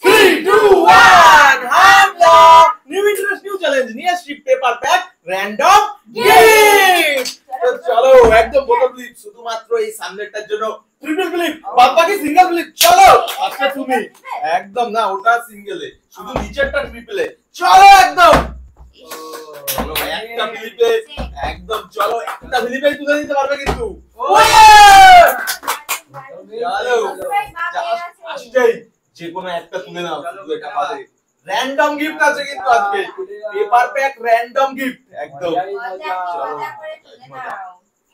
3, 2, 1, হামলা! New interest new challenge নিয়ে আসছি পেপার প্যাক র্যান্ডম গিফট। তো চলো একদম বোতল ক্লিপ শুধুমাত্র এই সামনেটার জন্য ট্রিপল ক্লিপ, বাকি সিঙ্গেল ক্লিপ। চলো আচ্ছা তুমি একদম না ওটা সিঙ্গেলে, শুধু নিচেরটা ট্রিপলে। চলো একদম চলো একটা ক্লিপে একদম চলো একটা ক্লিপে তুলে দিতে পারবে কিন্তু। চলো আসছেই যে কোনো একটা তুলে নাও, শুধু এটা পাবে। র‍্যান্ডম গিফট আছে কিন্তু আজকে পেপার প্যাক র‍্যান্ডম গিফট একদম।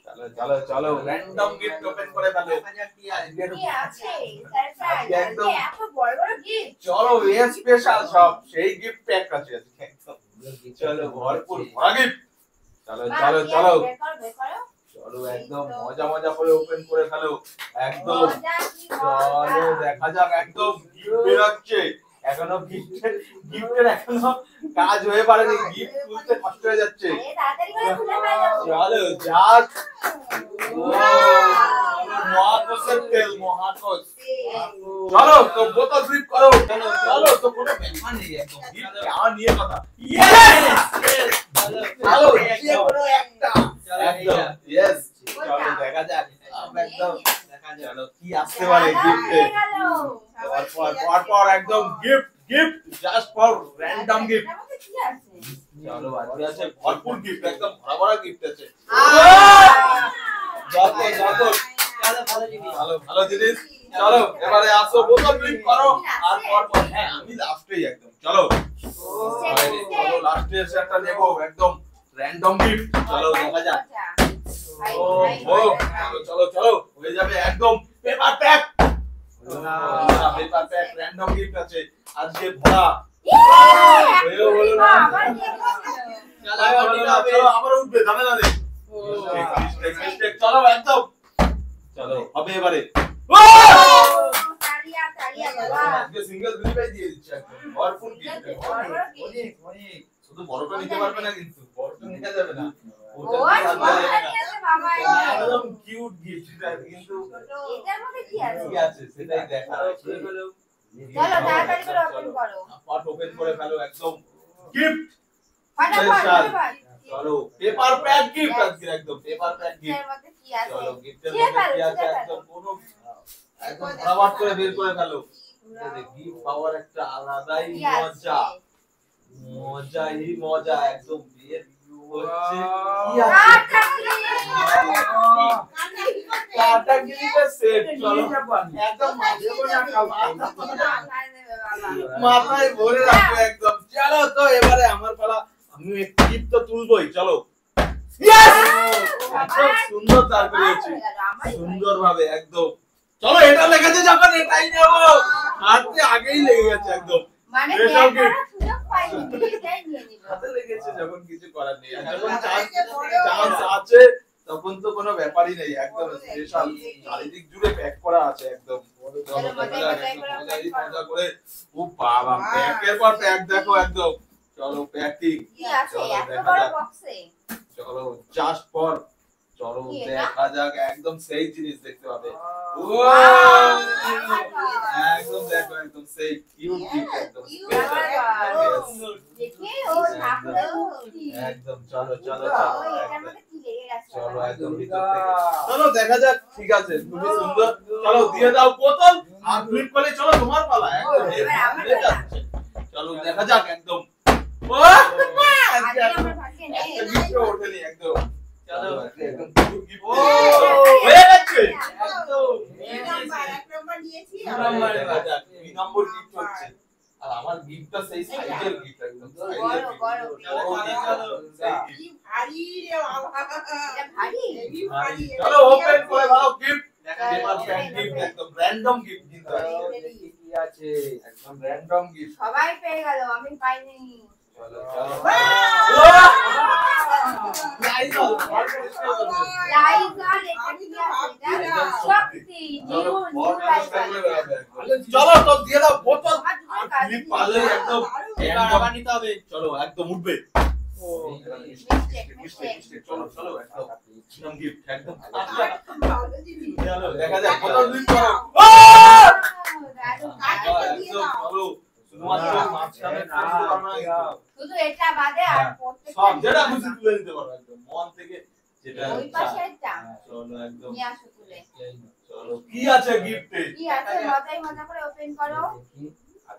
চলো চলো চলো র‍্যান্ডম গিফট ওপেন করে ফেলো। কি আছে সারপ্রাইজ একদম এত বড় বড় গিফট। চলো এ স্পেশাল সব সেই গিফট প্যাক আছে আজকে একদম। চলো ভরপুর ভরা গিফট। চলো চলো চলো চলো একদম মজা মজা করে ওপেন করে ফেলো একদম। চলো দেখা যাক একদম গিফট বের হচ্ছে। এখনো গিফটের এখনো কাজ হয়ে পারেনি, গিফট খুলতে কষ্ট হয়ে যাচ্ছে। চলো যাক মহাকোষের তেল মহাকোষ। চলো তো বোতল ফ্লিপ করো। চলো তো কোনো ব্যাপার নেই একদম গিফট আমার নিয়ে কথা। চলো যে কোনো একটা একদম ইয়েস। চলো দেখা যাক একদম চলো কি আসতে পারে গিফটে। পর একদম gift gift just for random gift. চলো আজকে আছে ভরপুর গিফট একদম ভরা ভরা গিফট আছে। যত ভালো ভালো জিনিস। চলো এবারে আসো বোতল ফ্লিপ করো আর পর হ্যাঁ আমি লাস্টেই একদম। চলো চলো লাস্টে এসে একটা নেব একদম র‍্যান্ডম গিফট। চলো দেখা যাক। ও চলো চলো হয়ে যাবে একদম paper pack. Paper pack random gift আছে আজকে ভরা। চলো আবার উঠবে ঝামেলা নেই। চলো একদম চলো হবে এবারে। আজকে সিঙ্গেল গ্রিপাই দিয়ে দিচ্ছি একদম ভরপুর গিফট। শুধু বড়টা নিতে পারবে না কিন্তু, বড়টা নিতে যাবে না। একদম কিউট গিফট কিন্তু এটার মধ্যে কি আছে সেটাই দেখা। চলো তাড়াতাড়ি করে ওপেন করো। পাট ওপেন করে ফেলো একদম গিফট স্পেশাল। চলো পেপার প্যাক গিফট আজকে একদম পেপার প্যাক গিফট। এর মধ্যে কি আছে? চলো গিফটের মধ্যে কি আছে একদম কোনো একদম ফটাফট করে বের করে ফেলো। গিফট পাওয়ার একটা আলাদাই মজা, মজাই মজা একদম বের হচ্ছে। কি আছে? টাটা গিফটের সেট। চলো একদম মাথায় ভরে রাখো একদম। চলো তো এবারে আমার পালা, আমি একটু গিফট তো তুলবই। চলো ইয়েস একদম সুন্দর দাঁড় করিয়েছি সুন্দরভাবে একদম। চলো এটা লেগেছে যখন এটাই নেব, হাতে আগেই লেগে গেছে একদম। মানে সুযোগ পাইনি এটাই নিয়ে নিব। হাতে লেগেছে যখন কিছু করার নেই, আর যখন চান্স আছে তখন তো কোনো ব্যাপারই নেই একদম। স্পেশাল চারিদিক জুড়ে প্যাক করা আছে একদম। মজা করে ও বাবা প্যাকের পর প্যাক দেখো একদম। চলো প্যাকিং চলো দেখা যাক। চলো জাস্ট ফর চলো দেখা যাক একদম সেই জিনিস দেখতে পাবে। একদম দেখো একদম সেই কিউট গিফট একদম একদম। চলো চলো চলো একদম ভিতর থেকে চলো দেখা যাক। ঠিক আছে খুবই সুন্দর। চলো দিয়ে দাও বোতল আর ফ্লিপ করে। চলো তোমার পালা একদম। চলো দেখা যাক একদম। ওঠেনি একদম। চলো একদম গিফট হয়ে গেছে একদম। এক নাম্বার নিয়েছি, দুই নম্বর গিফট হচ্ছে। আর আমার গিফটটা সেই সাইজের গিফট একদম সাইজের গিফট। ভারী রে বাবা এটা ভারী হেভি ভারী। চলো ওপেন করে ভালো গিফট পেপার প্যাক গিফট একদম র‍্যান্ডম গিফট কিন্তু কি আছে একদম র‍্যান্ডম গিফট। সবাই পেয়ে গেল আমি পাইনি। চলো চলো লাইজল এটা কি আছে? এটা শক্তি নিউ লাইজল। চলো তো দিয়ে দাও বোতল ক্লিপ পালে একদম এবার আবার নিতে হবে। চলো একদম উঠবে। চলো চলো একদম গিফট একদম। চলো দেখা যাক বোতল ক্লিপ করো। চলো শুধুমাত্র মাঝখানে শুধু এটা বাদে আর প্রত্যেকটা সব যেটা খুশি তুলে নিতে পারো একদম মন থেকে যেটা ওই পাশেরটা চলো একদম নিয়ে আসো তুলে চলো কি আছে গিফটে কি আছে মজা করে ওপেন করো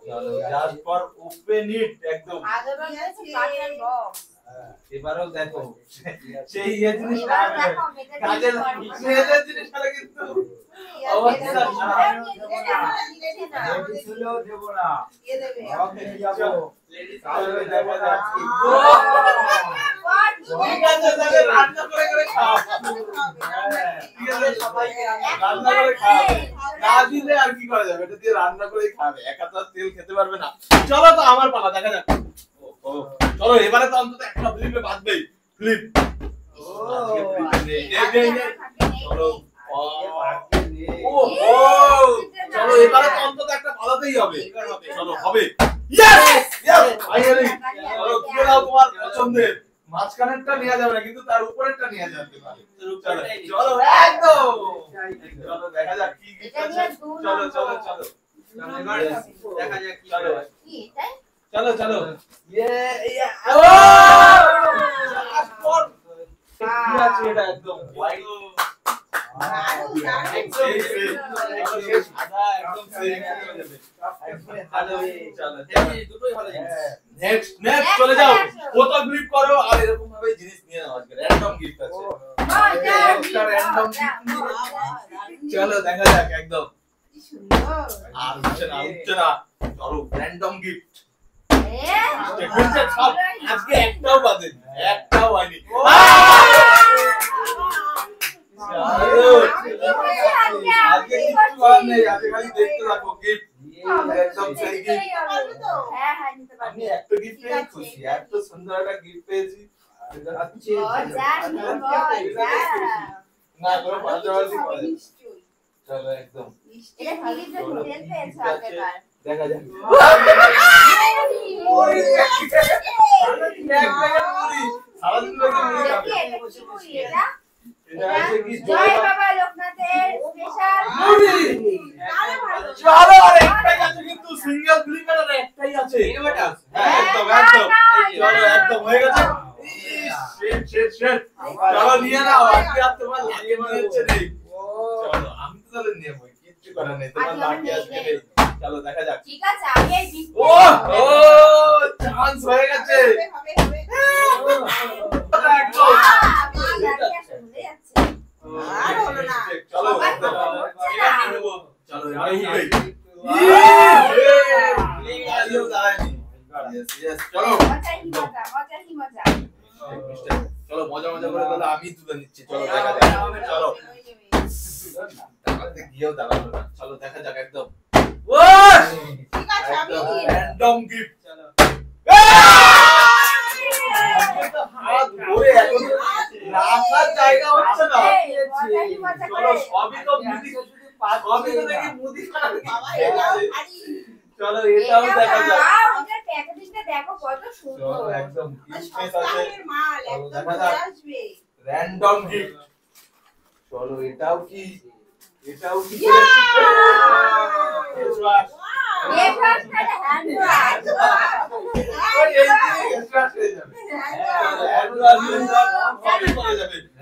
চলো জাস্ট ফর ওপেন ইট একদম আদর আছে কাঠের বক্স এবারও দেখো সেই এই জিনিসটা এবার দেখো মেয়েদের কাজে মেয়েদের জিনিসটা কিন্তু অবস্থা দেব না ঠিক আছে তাহলে রান্না করে করে খাও ঠিক আছে সবাইকে রান্না করে খাও না দিলে আর কি করা যাবে এটা দিয়ে রান্না করেই খাবে একা তো আর তেল খেতে পারবে না চলো তো আমার পালা দেখা যাক চলো এবারে তো অন্তত একটা ফ্লিপে বাঁধবেই ফ্লিপ চলো চলো এবারে তো অন্তত একটা বাঁধাতেই হবে চলো হবে ইয়েস ইয়েস ফাইনালি চলো দিয়ে দাও তোমার পছন্দের মাঝখানেরটা নেওয়া যাবে না কিন্তু তার উপরেরটা নেওয়া যাবে চলো একদম চলো দেখা যাক কি গিফট আছে চলো চলো চলো দেখা যাক কি চলো চলো চলো ইয়ে ও জাস্ট কি আছে এটা একদম হোয়াইট চলে যাও বোতল গ্রিপ করো আর এরকম ভাবে জিনিস নিয়ে নাও আজকে র‍্যান্ডম গিফট আছে একটা র‍্যান্ডম চলো দেখা যাক একদম আর হচ্ছে না চলো র‍্যান্ডম গিফট আজকে একটাও বাদে একটাও হয়নি আজকে কিছু আর নেই আজকে খালি দেখতে থাকো গিফট একদম সেই গিফট আমি একটা গিফটেই খুশি এত সুন্দর একটা গিফট পেয়েছি না কোনো পাল্টাপাল্টি করে চলো একদম দেখা যাক সারাদিন লোকে মুড়ি খাবে এটা আছে কি জয় বাবা লোকনাথের স্পেশাল মুড়ি চলো আর একটাই আছে কিন্তু সিঙ্গেল ফ্লিপের আর একটাই আছে হ্যাঁ একদম একদম চলো একদম হয়ে গেছে শেট চলো নিয়ে নাও আজকে আর তোমার লাগে মনে হচ্ছে নেই চলো আমি তো তাহলে নেব কিচ্ছু করার নেই তোমার লাগে আজকে নেই চলো দেখা যাক ঠিক আছে আগে গিফট ও চান্স হয়ে গেছে চলো চলো চলো মজা মজা করে তাহলে আমি তুলে নিচ্ছি চলো দেখা যাক চলো গিয়েও দাঁড়াবো না চলো দেখা যাক একদম র‍্যান্ডম গিফট চলো হাত ধরে এখন রাখার জায়গা হচ্ছে না চলো সবই তো দেখি মুদি চলো এটাও দেখা যাক ওটার প্যাকেজিংটা দেখো কত সুন্দর চলো একদম কিসমিস আছে চলো দেখা যাক র‍্যান্ডম গিফট চলো এটাও কি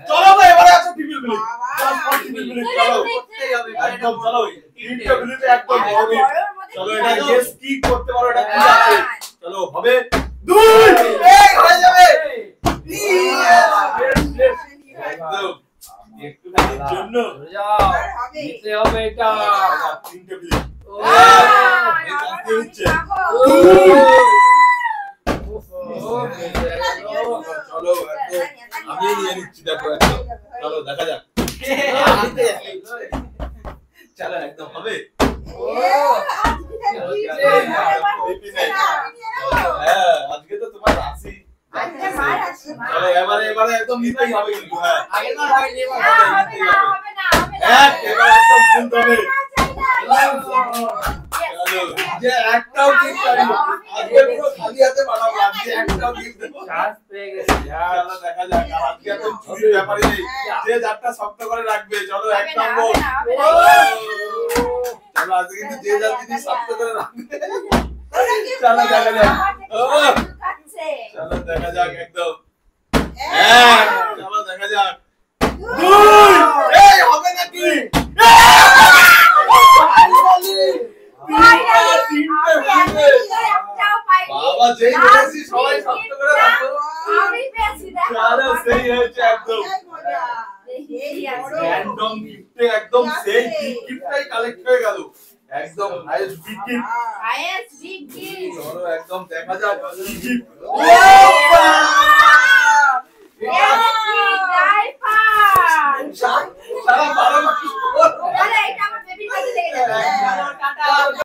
চলো এবারে আছে টিভি গুলি চলো একদম চলো তিনটা গুলিতে একদম চলো এটা গেস কি করতে পারো এটা কি আছে চলো হবে দুই এক হয়ে যাবে একদম একটু খানির জন্য নিতে হবে এটা তিনটা গুলি চলো আমি নিয়ে নিচ্ছি দেখো একদম চলো দেখা যাক চলো একদম হবে আজকে তো তোমার রাশি চলো এবারে একদম নিতেই হবে কিন্তু হ্যাঁ এবার একদম শুনতে হবে যে একটাও গিফট পাইনি আজকে পুরো খালি হাতে বানাবো আজকে একটাও গিফট দেব চান্স পেয়ে গেছি চলো দেখা যাক আজকে তো চুরি ব্যাপারই নেই যে যারটা শক্ত করে রাখবে চলো এক নম্বর চলো আজকে কিন্তু যে যা জিনিস শক্ত করে রাখবে। চলো দেখা যাক। চলো দেখা যাক একদম। এক, চলো দেখা যাক। দুই, এই হবে নাকি? বাবা যেই বলেছি সবাই শক্ত করে রাখো। চলো সেই হয়েছে একদম। র‍্যান্ডম গিফটে একদম সেই গিফটটাই কালেক্ট হয়ে গেল। একদম হাইয়েস্ট বিগ গিফট। চলো একদম দেখা যাক কি গিফট।